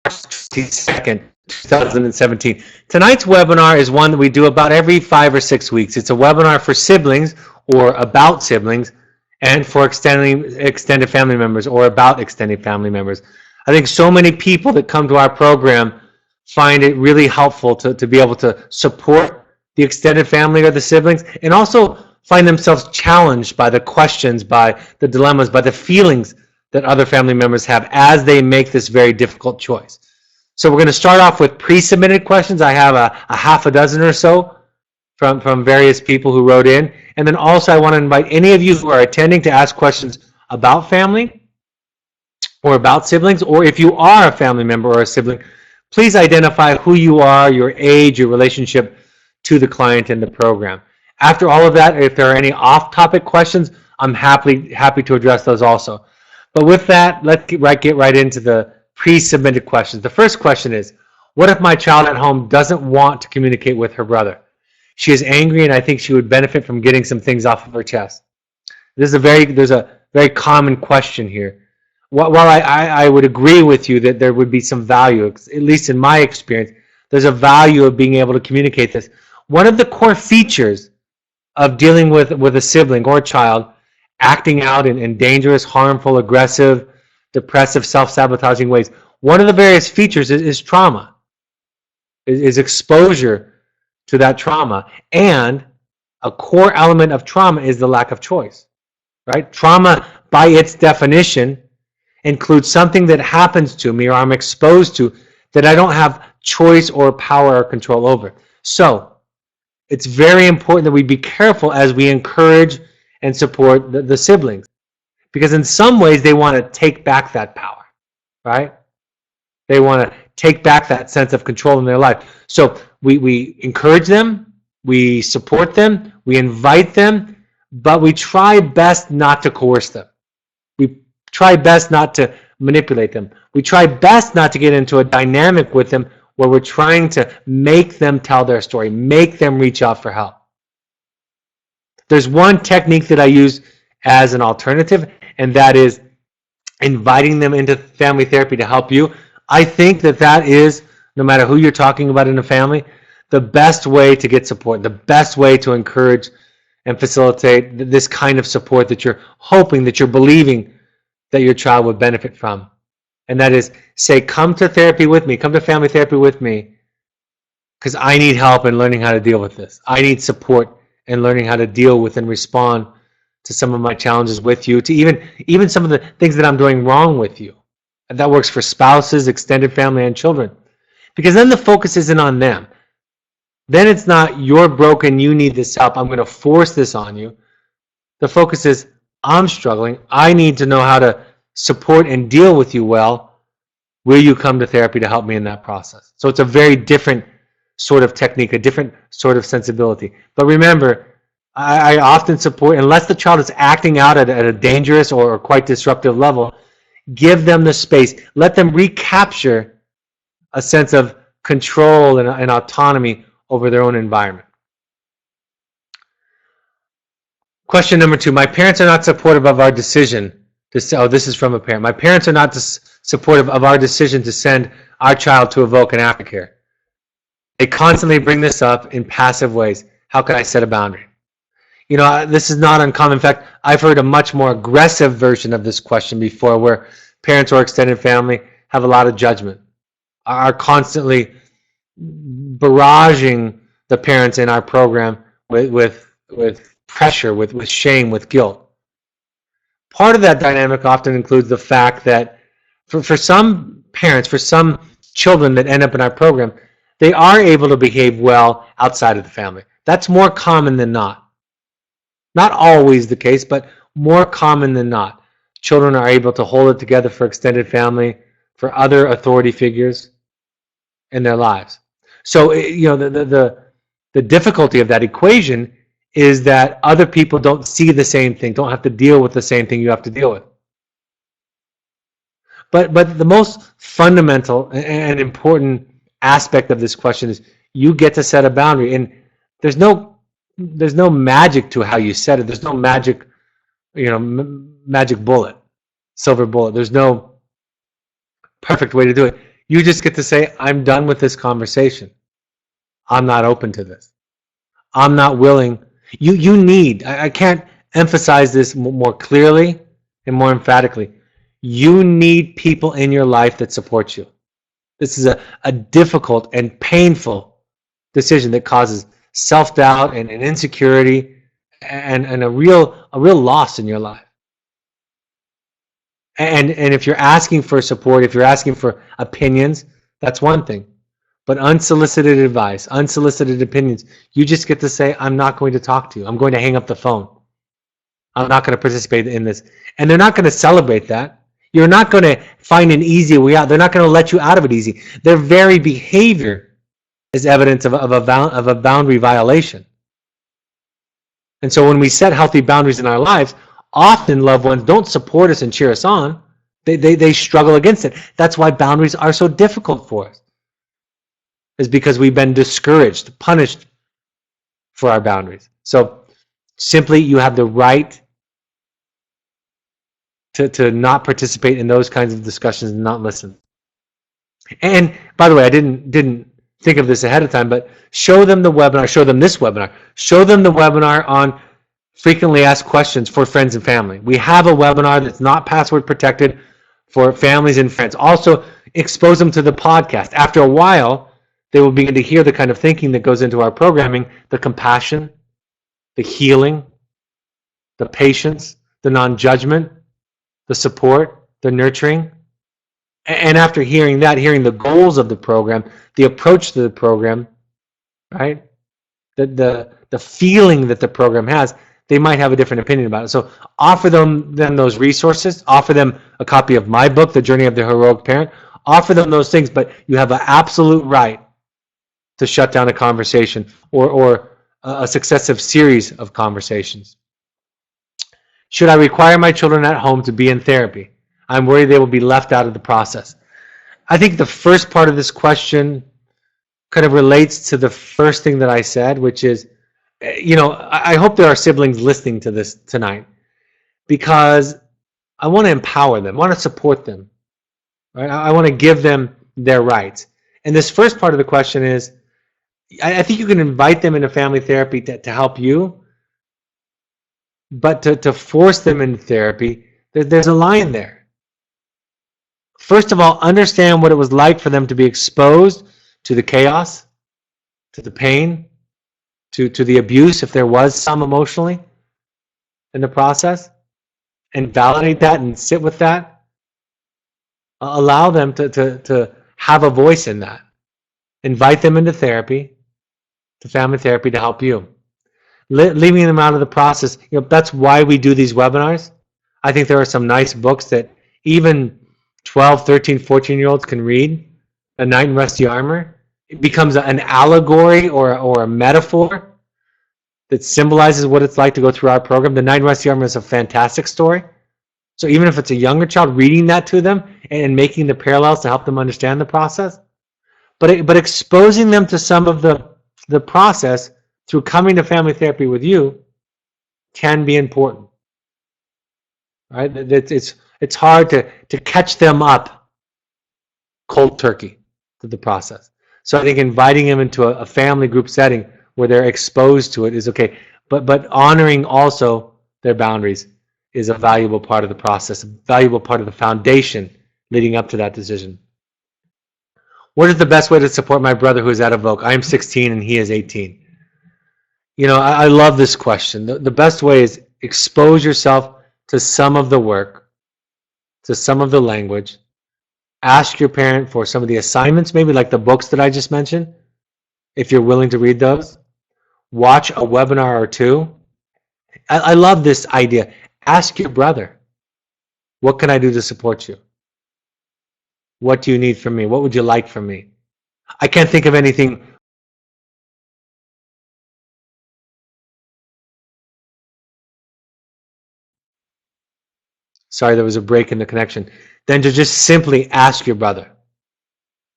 22nd, 2017. Tonight's webinar is one that we do about every 5 or 6 weeks. It's a webinar for siblings or about siblings, and for extended family members or about extended family members. I think so many people that come to our program find it really helpful to be able to support the extended family or the siblings, and also find themselves challenged by the questions, by the dilemmas, by the feelings that other family members have as they make this very difficult choice. So we're going to start off with pre-submitted questions. I have a half a dozen or so from various people who wrote in. And then also I want to invite any of you who are attending to ask questions about family or about siblings, or if you are a family member or a sibling, please identify who you are, your age, your relationship to the client in the program. After all of that, if there are any off-topic questions, I'm happy to address those also. But with that, let's get right into the pre-submitted questions. The first question is, what if my child at home doesn't want to communicate with her brother? She is angry, and I think she would benefit from getting some things off of her chest. There's a very common question here. While I would agree with you that there would be some value, at least in my experience, there's a value of being able to communicate this. One of the core features of dealing with a sibling or a child acting out in dangerous, harmful, aggressive, depressive, self-sabotaging ways, one of the various features is trauma, is exposure to that trauma. And a core element of trauma is the lack of choice, right? Trauma, by its definition, includes something that happens to me or I'm exposed to that I don't have choice or power or control over. So it's very important that we be careful as we encourage and support the siblings, because in some ways they want to take back that power, right? They want to take back that sense of control in their life. So we encourage them, we support them, we invite them, but we try best not to coerce them. We try best not to manipulate them. We try best not to get into a dynamic with them where we're trying to make them tell their story, make them reach out for help. There's one technique that I use as an alternative, and that is inviting them into family therapy to help you. I think that is, no matter who you're talking about in a family, the best way to get support, the best way to encourage and facilitate this kind of support that you're hoping, that you're believing that your child would benefit from. And that is, say, come to therapy with me, come to family therapy with me, because I need help in learning how to deal with this. I need support in learning how to deal with and respond to some of my challenges with you, to even some of the things that I'm doing wrong with you. And that works for spouses, extended family, and children. Because then the focus isn't on them. Then it's not, you're broken, you need this help, I'm going to force this on you. The focus is, I'm struggling, I need to know how to support and deal with you well. Will you come to therapy to help me in that process? So it's a very different sort of technique, a different sort of sensibility. But remember, I often support, unless the child is acting out at a dangerous or quite disruptive level, give them the space. Let them recapture a sense of control and autonomy over their own environment. Question number 2. My parents are not supportive of our decision to send, this is from a parent. My parents are not supportive of our decision to send our child to AdvoCare and AdvoCare. They constantly bring this up in passive ways. How can I set a boundary? You know, this is not uncommon. In fact, I've heard a much more aggressive version of this question before, where parents or extended family have a lot of judgment, are constantly barraging the parents in our program with pressure, with shame, with guilt. Part of that dynamic often includes the fact that for some parents, for some children that end up in our program, they are able to behave well outside of the family. That's more common than not. Not always the case, but more common than not. Children are able to hold it together for extended family, for other authority figures in their lives. So, you know, the difficulty of that equation is that other people don't see the same thing, don't have to deal with the same thing you have to deal with. But the most fundamental and important aspect of this question is you get to set a boundary, and there's no magic to how you set it. There's no magic, magic bullet, silver bullet. There's no perfect way to do it. You just get to say, I'm done with this conversation. I'm not open to this. I'm not willing. You need, I can't emphasize this more clearly and more emphatically. You need people in your life that support you. This is a difficult and painful decision that causes self-doubt and insecurity and a real loss in your life. And if you're asking for support, if you're asking for opinions, that's one thing. But unsolicited advice, unsolicited opinions, you just get to say, I'm not going to talk to you. I'm going to hang up the phone. I'm not going to participate in this. And they're not going to celebrate that. You're not going to find an easy way out. They're not going to let you out of it easy. Their very behavior is evidence of a boundary violation. And so when we set healthy boundaries in our lives, often loved ones don't support us and cheer us on. They struggle against it. That's why boundaries are so difficult for us. Is because we've been discouraged, punished for our boundaries. So simply you have the right to not participate in those kinds of discussions and not listen. And by the way, I didn't think of this ahead of time, but show them the webinar, show them this webinar, show them the webinar on frequently asked questions for friends and family. We have a webinar that's not password protected for families and friends. Also, expose them to the podcast. After a while, they will begin to hear the kind of thinking that goes into our programming, the compassion, the healing, the patience, the non-judgment, the support, the nurturing. And after hearing that, hearing the goals of the program, the approach to the program, right? The feeling that the program has, they might have a different opinion about it. So offer them those resources, offer them a copy of my book, The Journey of the Heroic Parent, offer them those things, but you have an absolute right to shut down a conversation or a successive series of conversations. Should I require my children at home to be in therapy? I'm worried they will be left out of the process. I think the first part of this question kind of relates to the first thing that I said, which is, I hope there are siblings listening to this tonight, because I want to empower them, I want to support them, right? I want to give them their rights. And this first part of the question is, I think you can invite them into family therapy to help you, but to force them into therapy, there's a line there. First of all, understand what it was like for them to be exposed to the chaos, to the pain, to the abuse, if there was some emotionally in the process, and validate that and sit with that. Allow them to have a voice in that. Invite them into therapy, to family therapy, to help you. Leaving them out of the process, that's why we do these webinars. I think there are some nice books that even 12, 13, 14-year-olds can read. A Knight in Rusty Armor. It becomes an allegory or a metaphor that symbolizes what it's like to go through our program. The Knight in Rusty Armor is a fantastic story. So even if it's a younger child, reading that to them and making the parallels to help them understand the process, but exposing them to some of the process through coming to family therapy with you can be important. Right? It's hard to catch them up cold turkey to the process. So I think inviting them into a family group setting where they're exposed to it is okay, but honoring also their boundaries is a valuable part of the process, a valuable part of the foundation leading up to that decision. What is the best way to support my brother who is at AdvoCare? I am 16 and he is 18. I love this question. The best way is expose yourself to some of the work, to some of the language. Ask your parent for some of the assignments, maybe like the books that I just mentioned, if you're willing to read those. Watch a webinar or two. I love this idea. Ask your brother, what can I do to support you? What do you need from me? What would you like from me? I can't think of anything. Sorry, there was a break in the connection. Then to just simply ask your brother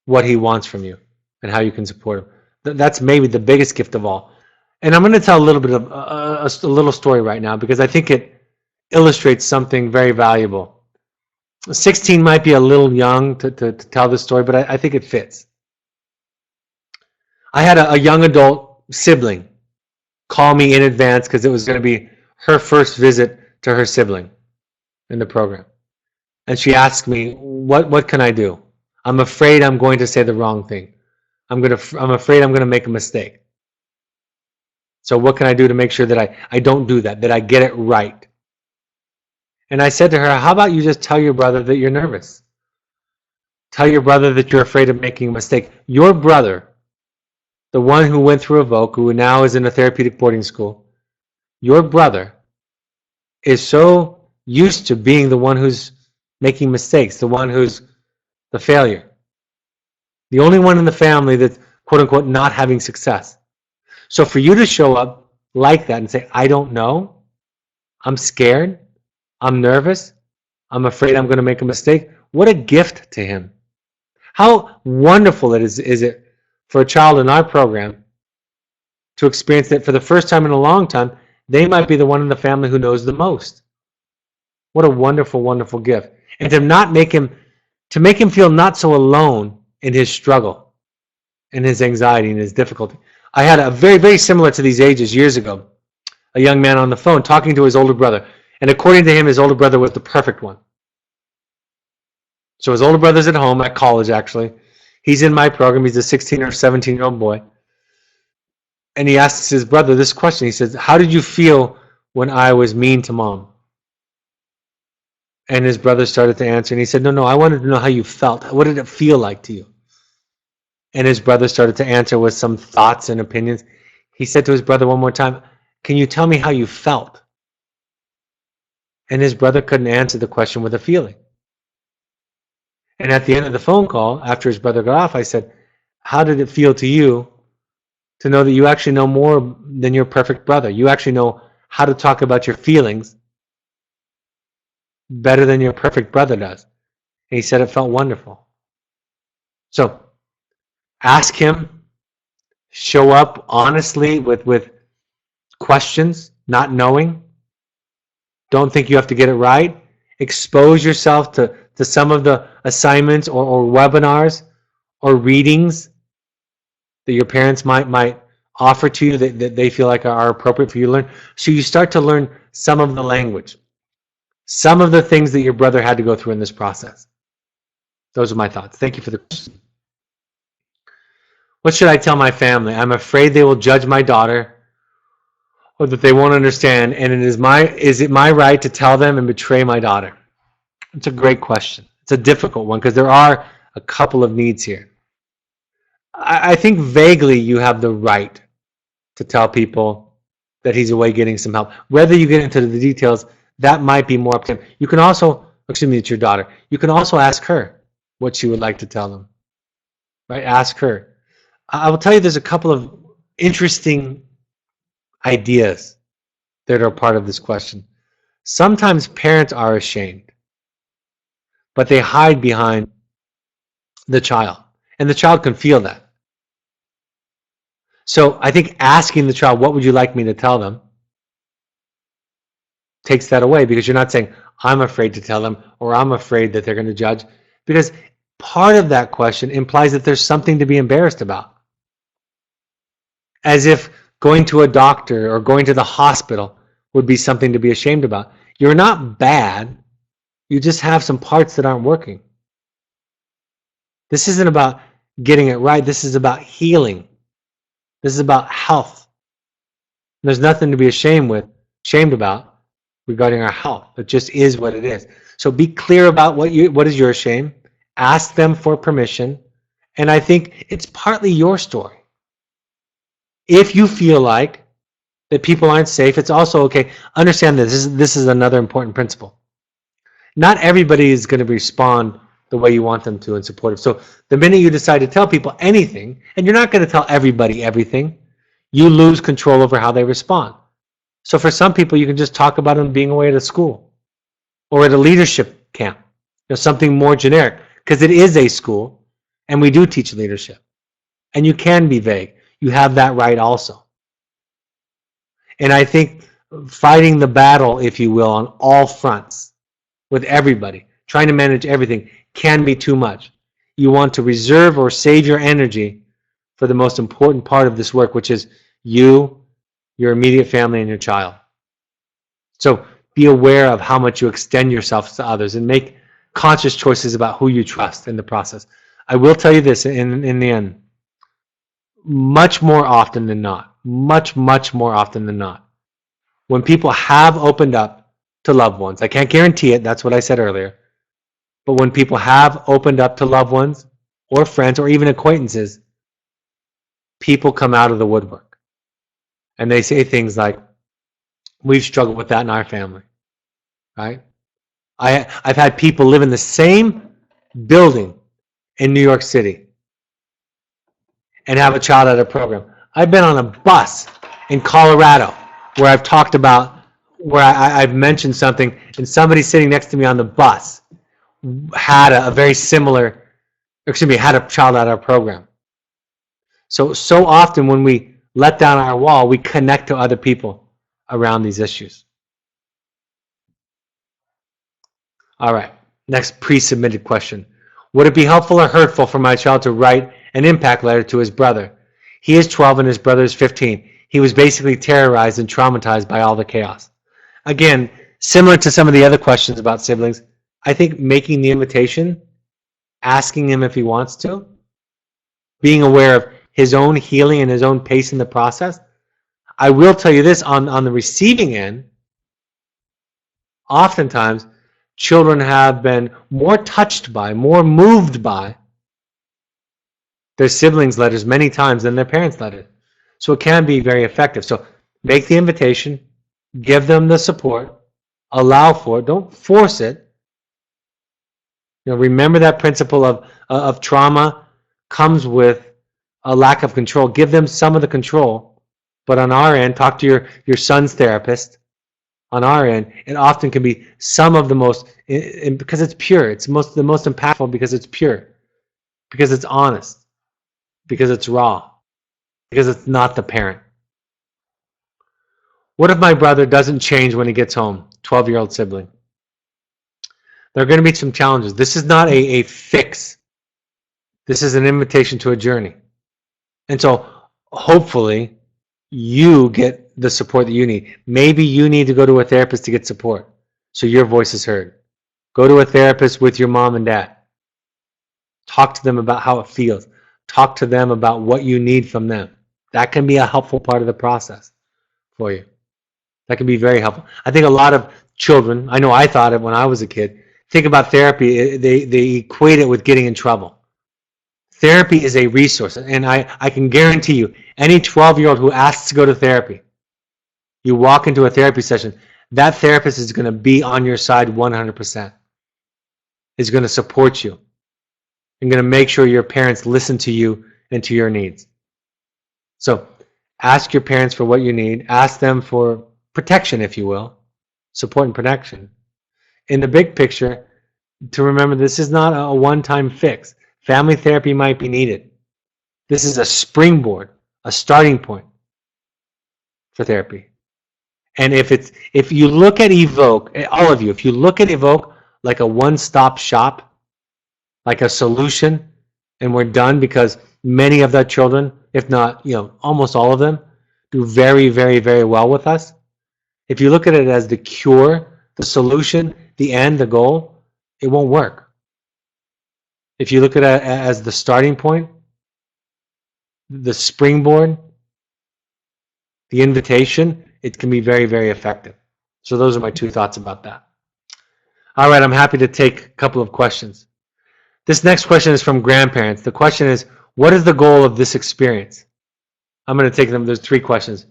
what he wants from you and how you can support him. That's maybe the biggest gift of all. And I'm going to tell a little bit of a little story right now because I think it illustrates something very valuable. 16 might be a little young to tell this story, but I think it fits. I had a young adult sibling call me in advance because it was going to be her first visit to her sibling in the program. And she asked me, what can I do? I'm afraid I'm going to say the wrong thing. I'm afraid I'm going to make a mistake. So what can I do to make sure that I don't do that I get it right? And I said to her, how about you just tell your brother that you're nervous? Tell your brother that you're afraid of making a mistake. Your brother, the one who went through AdvoCare, who now is in a therapeutic boarding school, your brother is so used to being the one who's making mistakes, the one who's the failure, the only one in the family that's quote unquote not having success. So for you to show up like that and say, I don't know, I'm scared, I'm nervous, I'm afraid I'm going to make a mistake, what a gift to him. How wonderful is it for a child in our program to experience that for the first time in a long time, they might be the one in the family who knows the most. What a wonderful, wonderful gift. And to make him feel not so alone in his struggle, in his anxiety, and his difficulty. I had a very, very similar to these ages years ago, a young man on the phone talking to his older brother. And according to him, his older brother was the perfect one. So his older brother's at home, at college actually. He's in my program. He's a 16 or 17-year-old boy. And he asks his brother this question. He says, how did you feel when I was mean to mom? And his brother started to answer. And he said, no, I wanted to know how you felt. What did it feel like to you? And his brother started to answer with some thoughts and opinions. He said to his brother one more time, can you tell me how you felt? And his brother couldn't answer the question with a feeling. And at the end of the phone call, after his brother got off, I said, how did it feel to you to know that you actually know more than your perfect brother? You actually know how to talk about your feelings better than your perfect brother does. And he said it felt wonderful. So ask him, show up honestly with questions, not knowing. Don't think you have to get it right. Expose yourself to some of the assignments or webinars or readings that your parents might offer to you that they feel like are appropriate for you to learn. So you start to learn some of the language, some of the things that your brother had to go through in this process. Those are my thoughts. Thank you for the question. What should I tell my family? I'm afraid they will judge my daughter or that they won't understand, and is it my right to tell them and betray my daughter? It's a great question. It's a difficult one because there are a couple of needs here. I think vaguely you have the right to tell people that he's away getting some help. Whether you get into the details, that might be more up to him. You can also, excuse me, it's your daughter. You can also ask her what she would like to tell them. Right? Ask her. I will tell you there's a couple of interesting ideas that are part of this question. Sometimes parents are ashamed, but they hide behind the child, and the child can feel that. So I think asking the child, what would you like me to tell them, takes that away, because you're not saying, I'm afraid to tell them, or I'm afraid that they're going to judge, because part of that question implies that there's something to be embarrassed about. As if going to a doctor or going to the hospital would be something to be ashamed about. You're not bad. You just have some parts that aren't working. This isn't about getting it right. This is about healing. This is about health. There's nothing to be ashamed about regarding our health. It just is what it is. So be clear about what is your shame. Ask them for permission. And I think it's partly your story. If you feel like that people aren't safe, it's also okay. Understand this. This is another important principle. Not everybody is going to respond the way you want them to and supportive. So the minute you decide to tell people anything, and you're not going to tell everybody everything, you lose control over how they respond. So for some people, you can just talk about them being away at a school or at a leadership camp, something more generic, because it is a school and we do teach leadership. And you can be vague. You have that right also. And I think fighting the battle, if you will, on all fronts with everybody, trying to manage everything can be too much. You want to reserve or save your energy for the most important part of this work, which is you, your immediate family, and your child. So be aware of how much you extend yourself to others and make conscious choices about who you trust in the process. I will tell you this in the end, much more often than not, much more often than not, when people have opened up to loved ones, I can't guarantee it, that's what I said earlier, but when people have opened up to loved ones or friends or even acquaintances, people come out of the woodwork. And they say things like, we've struggled with that in our family, right? I've had people live in the same building in New York City and have a child at a program. I've been on a bus in Colorado where I've talked about, where I've mentioned something, and somebody sitting next to me on the bus had a very similar, had a child at our program. So often when we let down our wall, we connect to other people around these issues. All right, next pre-submitted question. Would it be helpful or hurtful for my child to write an impact letter to his brother? He is 12 and his brother is 15. He was basically terrorized and traumatized by all the chaos. Again, similar to some of the other questions about siblings, I think making the invitation, asking him if he wants to, being aware of his own healing and his own pace in the process. I will tell you this, on the receiving end, oftentimes children have been more touched by, more moved by their siblings' letters many times than their parents' letters. So it can be very effective. So make the invitation, give them the support, allow for it, don't force it. Remember that principle of trauma comes with a lack of control. Give them some of the control, but on our end, talk to your son's therapist. On our end, it often can be some of the most, because it's pure. It's the most impactful because it's pure, because it's honest, because it's raw, because it's not the parent. What if my brother doesn't change when he gets home? 12-year-old sibling. There are going to be some challenges. This is not a fix. This is an invitation to a journey. And so hopefully you get the support that you need. Maybe you need to go to a therapist to get support so your voice is heard. Go to a therapist with your mom and dad. Talk to them about how it feels. Talk to them about what you need from them. That can be a helpful part of the process for you. That can be very helpful. I think a lot of children, I know I thought it when I was a kid, think about therapy, they equate it with getting in trouble. Therapy is a resource, and I can guarantee you, any 12-year-old who asks to go to therapy, you walk into a therapy session, that therapist is going to be on your side 100%. Is going to support you and going to make sure your parents listen to you and to your needs. So ask your parents for what you need. Ask them for protection, if you will, support and protection. In the big picture, to remember this is not a one-time fix. Family therapy might be needed. This is a springboard, a starting point for therapy. And if you look at Evoke, all of you, if you look at Evoke like a one-stop shop, like a solution, and we're done, because many of the children, if not, almost all of them, do very, very, very well with us. If you look at it as the cure, the solution, the end, the goal, it won't work. If you look at it as the starting point, the springboard, the invitation, it can be very, very effective. So those are my two thoughts about that. All right, I'm happy to take a couple of questions. This next question is from grandparents. The question is, what is the goal of this experience? I'm going to take them. There's three questions.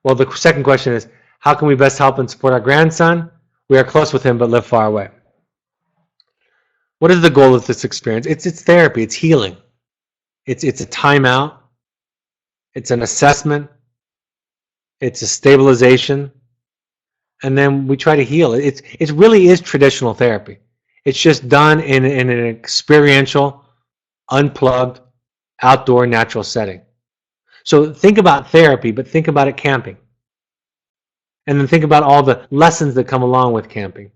Well, the second question is, how can we best help and support our grandson? We are close with him but live far away. What is the goal of this experience? It's therapy. It's healing. It's a timeout. It's an assessment. It's a stabilization. And then we try to heal. It really is traditional therapy. It's just done in an experiential, unplugged, outdoor, natural setting. So think about therapy, but think about it camping. And then think about all the lessons that come along with camping.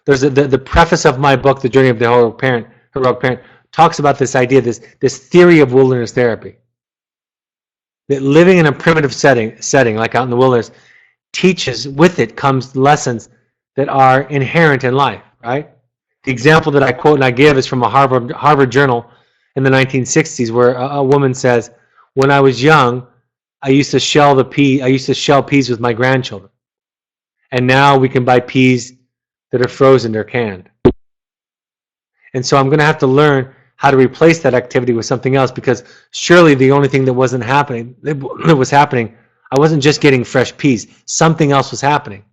There's the preface of my book, The Journey of the Heroic Parent, talks about this idea, this theory of wilderness therapy. That living in a primitive setting like out in the wilderness, teaches, with it comes lessons that are inherent in life, right? The example that I quote and I give is from a Harvard journal in the 1960s, where a woman says, "When I was young, I used to shell peas with my grandchildren, and now we can buy peas that are frozen or canned. And so I'm going to have to learn how to replace that activity with something else, because surely the only thing that wasn't happening, that was happening, I wasn't just getting fresh peas. Something else was happening.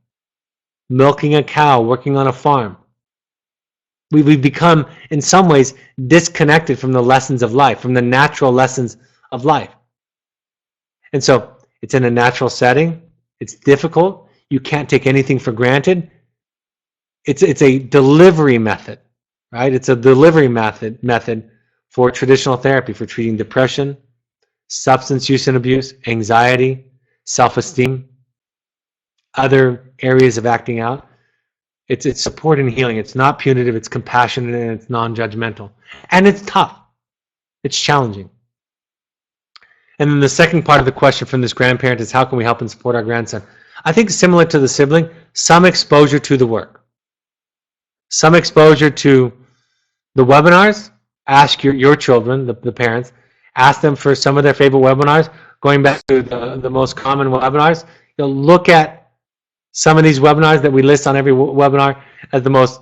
Milking a cow, working on a farm. We've become, in some ways, disconnected from the lessons of life, from the natural lessons of life. And so it's in a natural setting. It's difficult. You can't take anything for granted. It's a delivery method, right? It's a delivery method for traditional therapy, for treating depression, substance use and abuse, anxiety, self-esteem, other areas of acting out. It's support and healing. It's not punitive, it's compassionate, and it's non-judgmental. And it's tough. It's challenging. And then the second part of the question from this grandparent is, how can we help and support our grandson? I think similar to the sibling, some exposure to the work. Some exposure to the webinars. Ask your children, the parents, ask them for some of their favorite webinars. Going back to the most common webinars, you'll look at some of these webinars that we list on every webinar as the most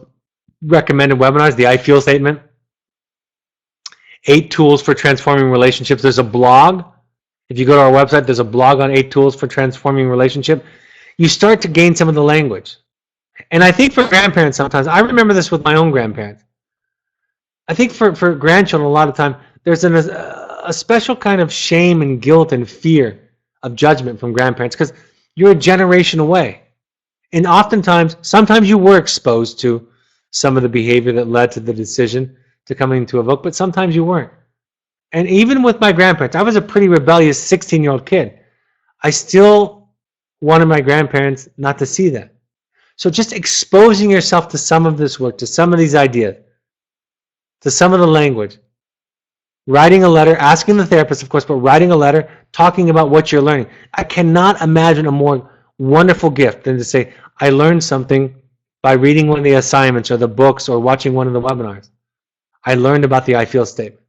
recommended webinars, the I Feel statement. 8 tools for transforming relationships. There's a blog. If you go to our website, there's a blog on 8 tools for transforming relationship. You start to gain some of the language. And I think for grandparents sometimes, I remember this with my own grandparents. I think for grandchildren, a lot of time, there's a special kind of shame and guilt and fear of judgment from grandparents, because you're a generation away. And oftentimes, sometimes you were exposed to some of the behavior that led to the decision to coming to AdvoCare, but sometimes you weren't. And even with my grandparents, I was a pretty rebellious 16-year-old kid. I still wanted my grandparents not to see that. So just exposing yourself to some of this work, to some of these ideas, to some of the language, writing a letter, asking the therapist, of course, but writing a letter, talking about what you're learning. I cannot imagine a more wonderful gift than to say, I learned something by reading one of the assignments or the books or watching one of the webinars. I learned about the I Feel statement.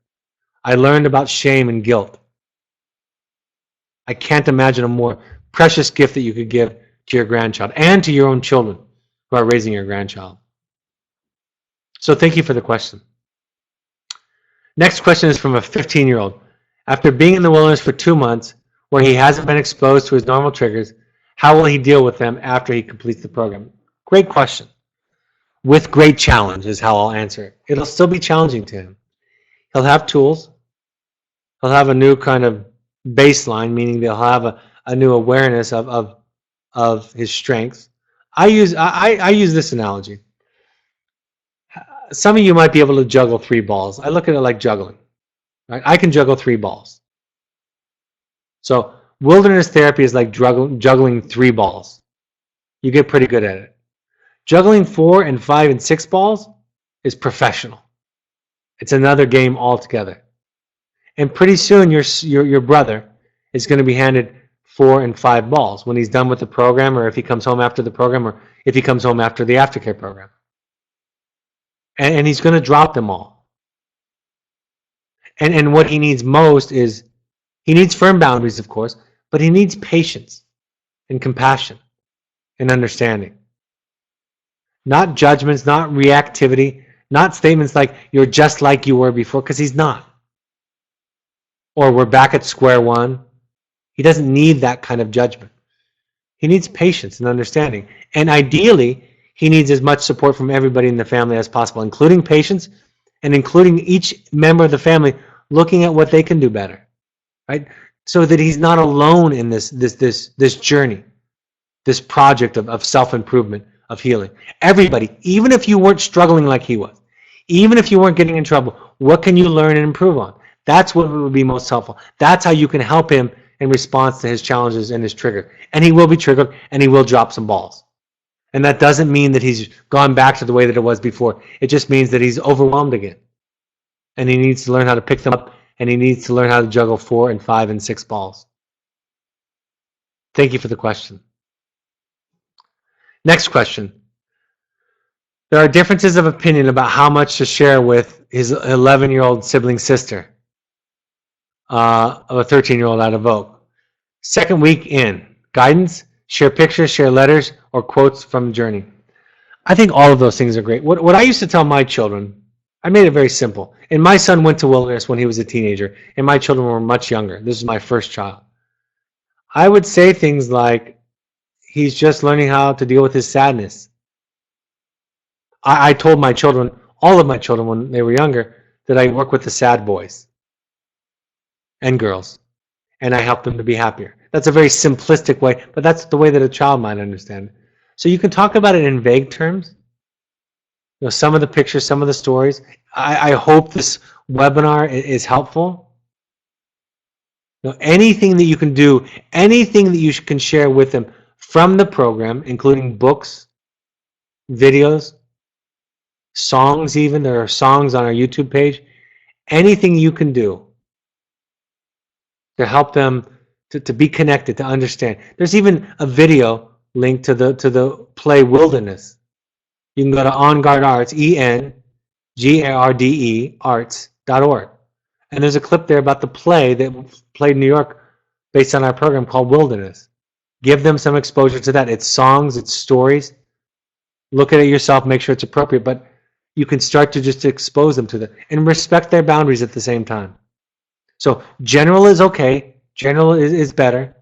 I learned about shame and guilt. I can't imagine a more precious gift that you could give to your grandchild and to your own children who are raising your grandchild. So thank you for the question. Next question is from a 15-year-old. After being in the wilderness for 2 months, where he hasn't been exposed to his normal triggers, how will he deal with them after he completes the program? Great question. With great challenge is how I'll answer it. It'll still be challenging to him. He'll have tools. He'll have a new kind of baseline, meaning they'll have a new awareness of his strengths. I use this analogy. Some of you might be able to juggle 3 balls. I look at it like juggling. Right? I can juggle 3 balls. So wilderness therapy is like juggling 3 balls. You get pretty good at it. Juggling 4 and 5 and 6 balls is professional. It's another game altogether. And pretty soon your brother is going to be handed 4 and 5 balls when he's done with the program, or if he comes home after the program, or if he comes home after the AdvoCare program. And he's going to drop them all. And what he needs most is, he needs firm boundaries, of course, but he needs patience and compassion and understanding. Not judgments, not reactivity, not statements like, you're just like you were before, because he's not. Or we're back at square one. He doesn't need that kind of judgment. He needs patience and understanding. And ideally, he needs as much support from everybody in the family as possible, including patience and including each member of the family looking at what they can do better, right? So that he's not alone in this journey, this project of self-improvement, of healing. Everybody, even if you weren't struggling like he was, even if you weren't getting in trouble, what can you learn and improve on? That's what would be most helpful. That's how you can help him in response to his challenges and his trigger. And he will be triggered, and he will drop some balls. And that doesn't mean that he's gone back to the way that it was before. It just means that he's overwhelmed again. And he needs to learn how to pick them up, and he needs to learn how to juggle 4 and 5 and 6 balls. Thank you for the question. Next question. There are differences of opinion about how much to share with his 11-year-old sibling sister of a 13-year-old out of Vogue. Second week in. Guidance, share pictures, share letters, or quotes from the journey. I think all of those things are great. What I used to tell my children, I made it very simple. And my son went to Wilderness when he was a teenager, and my children were much younger. This is my first child. I would say things like, he's just learning how to deal with his sadness. I told my children, all of my children when they were younger, that I work with the sad boys and girls, and I help them to be happier. That's a very simplistic way, but that's the way that a child might understand it. So you can talk about it in vague terms. You know, some of the pictures, some of the stories. I hope this webinar is helpful. You know, anything that you can do, anything that you can share with them from the program, including books, videos, songs even. There are songs on our YouTube page. Anything you can do to help them to be connected, to understand. There's even a video link to the play Wilderness. You can go to On Guard Arts, ENGARDE arts.org. And there's a clip there about the play that played in New York based on our program called Wilderness. Give them some exposure to that. It's songs, it's stories. Look at it yourself, make sure it's appropriate, but you can start to just expose them to that and respect their boundaries at the same time. So general is okay, general is better,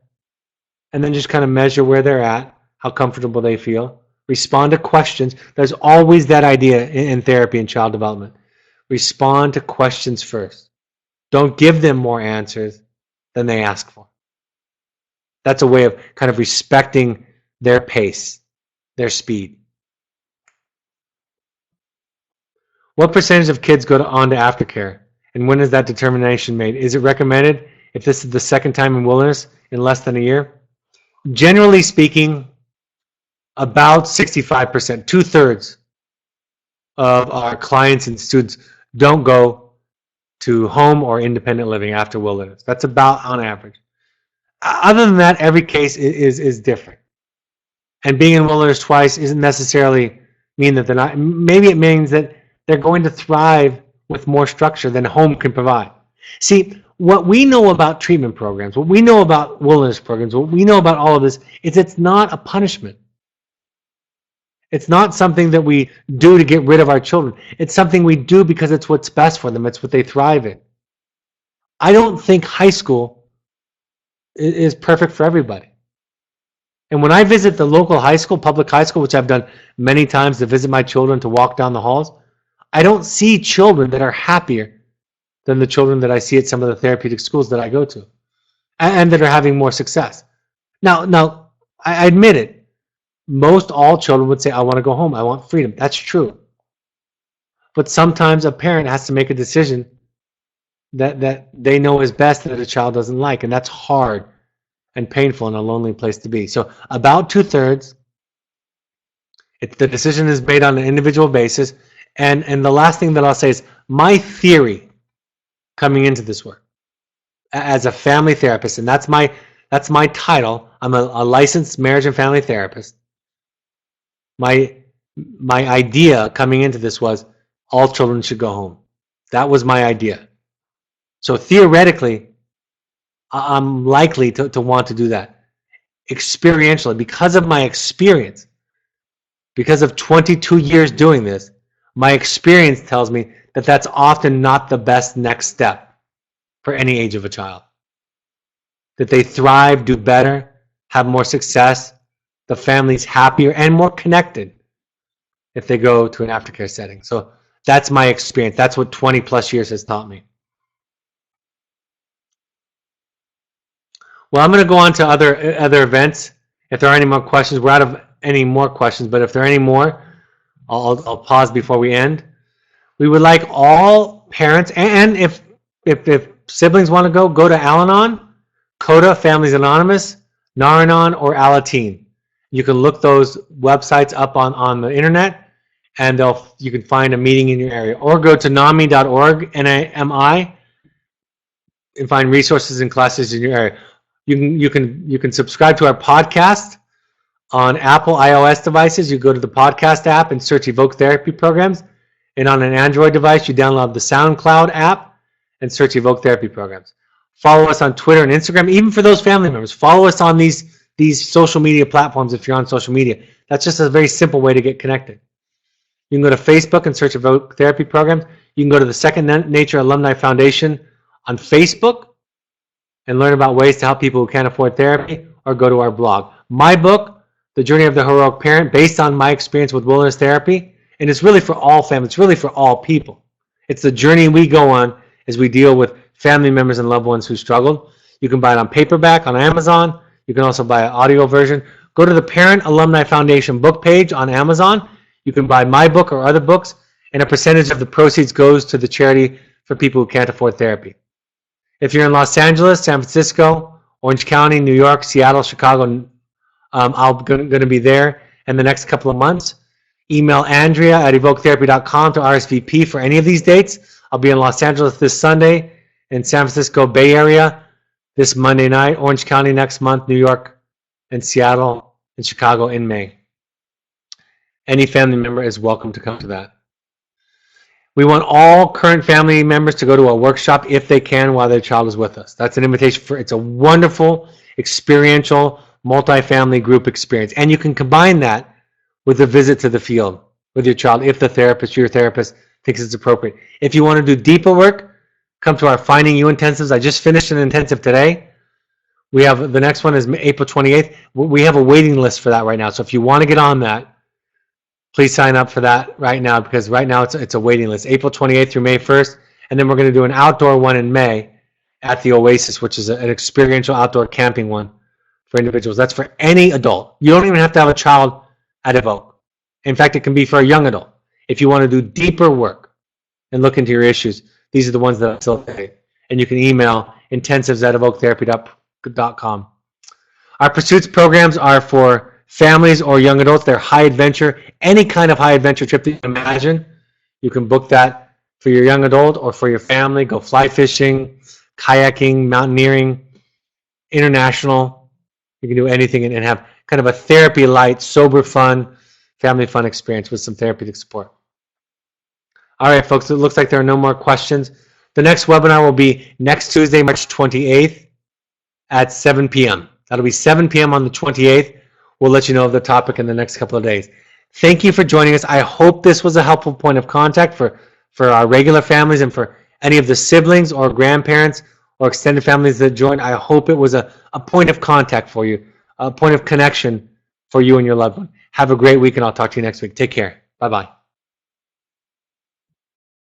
and then just kind of measure where they're at, how comfortable they feel. Respond to questions. There's always that idea in therapy and child development. Respond to questions first. Don't give them more answers than they ask for. That's a way of kind of respecting their pace, their speed. What percentage of kids go on to AdvoCare? And when is that determination made? Is it recommended if this is the second time in Wilderness in less than a year? Generally speaking, about 65%, 2/3 of our clients and students don't go to home or independent living after Wilderness. That's about on average. Other than that, every case is different. And being in Wilderness twice isn't necessarily mean that they're not. Maybe it means that they're going to thrive with more structure than home can provide. See, what we know about treatment programs, what we know about Wilderness programs, what we know about all of this is it's not a punishment. It's not something that we do to get rid of our children. It's something we do because it's what's best for them. It's what they thrive in. I don't think high school is perfect for everybody. And when I visit the local high school, public high school, which I've done many times to visit my children, to walk down the halls, I don't see children that are happier than the children that I see at some of the therapeutic schools that I go to, and that are having more success. Now, I admit it. Most all children would say, I want to go home. I want freedom. That's true. But sometimes a parent has to make a decision that they know is best that a child doesn't like, and that's hard and painful and a lonely place to be. So about 2/3, the decision is made on an individual basis. And the last thing that I'll say is my theory coming into this work as a family therapist, and that's my title. I'm a licensed marriage and family therapist. My idea coming into this was all children should go home. That was my idea. So theoretically, I'm likely to want to do that. Experientially, because of my experience, because of 22 years doing this, my experience tells me that that's often not the best next step for any age of a child. That they thrive, do better, have more success, the family's happier and more connected if they go to an aftercare setting. So that's my experience. That's what 20 plus years has taught me. Well, I'm going to go on to other events. If there are any more questions, we're out of any more questions, but if there are any more, I'll pause before we end. We would like all parents, and if siblings want to go to Al-Anon, CODA, Families Anonymous, Nar-Anon, or Alateen. You can look those websites up on the internet, and you can find a meeting in your area. Or go to NAMI.org, NAMI, and find resources and classes in your area. You can subscribe to our podcast on Apple iOS devices. You go to the podcast app and search Evoke Therapy Programs. And on an Android device, you download the SoundCloud app and search Evoke Therapy Programs. Follow us on Twitter and Instagram, even for those family members. Follow us on these social media platforms if you're on social media. That's just a very simple way to get connected. You can go to Facebook and search Evoke Therapy Programs. You can go to the Second Nature Alumni Foundation on Facebook and learn about ways to help people who can't afford therapy, or go to our blog. My book, The Journey of the Heroic Parent, based on my experience with wilderness therapy, and it's really for all families. It's really for all people. It's the journey we go on as we deal with family members and loved ones who struggled. You can buy it on paperback on Amazon. You can also buy an audio version. Go to the Parent Alumni Foundation book page on Amazon. You can buy my book or other books, and a percentage of the proceeds goes to the charity for people who can't afford therapy. If you're in Los Angeles, San Francisco, Orange County, New York, Seattle, Chicago, I'm going to be there in the next couple of months. Email Andrea at evoketherapy.com to RSVP for any of these dates. I'll be in Los Angeles this Sunday, in San Francisco Bay Area this Monday night, Orange County next month, New York and Seattle and Chicago in May. Any family member is welcome to come to that. We want all current family members to go to a workshop if they can while their child is with us. That's an invitation it's a wonderful, experiential, multi-family group experience. And you can combine that with a visit to the field with your child if your therapist thinks it's appropriate. If you want to do deeper work, come to our Finding You intensives. I just finished an intensive today. The next one is April 28th. We have a waiting list for that right now. So if you want to get on that, please sign up for that right now, because right now it's a waiting list. April 28th through May 1st. And then we're going to do an outdoor one in May at the Oasis, which is an experiential outdoor camping one for individuals. That's for any adult. You don't even have to have a child at Evoke. In fact, it can be for a young adult. If you want to do deeper work and look into your issues, these are the ones that I facilitate. And you can email intensives@evoketherapy.com. Our pursuits programs are for families or young adults. They're high adventure, any kind of high adventure trip that you can imagine. You can book that for your young adult or for your family. Go fly fishing, kayaking, mountaineering, international. You can do anything and have kind of a therapy light, sober fun, family fun experience with some therapeutic support. All right, folks, it looks like there are no more questions. The next webinar will be next Tuesday, March 28th at 7 p.m. That'll be 7 p.m. on the 28th. We'll let you know of the topic in the next couple of days. Thank you for joining us. I hope this was a helpful point of contact for our regular families and for any of the siblings or grandparents or extended families that joined. I hope it was a point of contact for you, a point of connection for you and your loved one. Have a great week, and I'll talk to you next week. Take care. Bye-bye.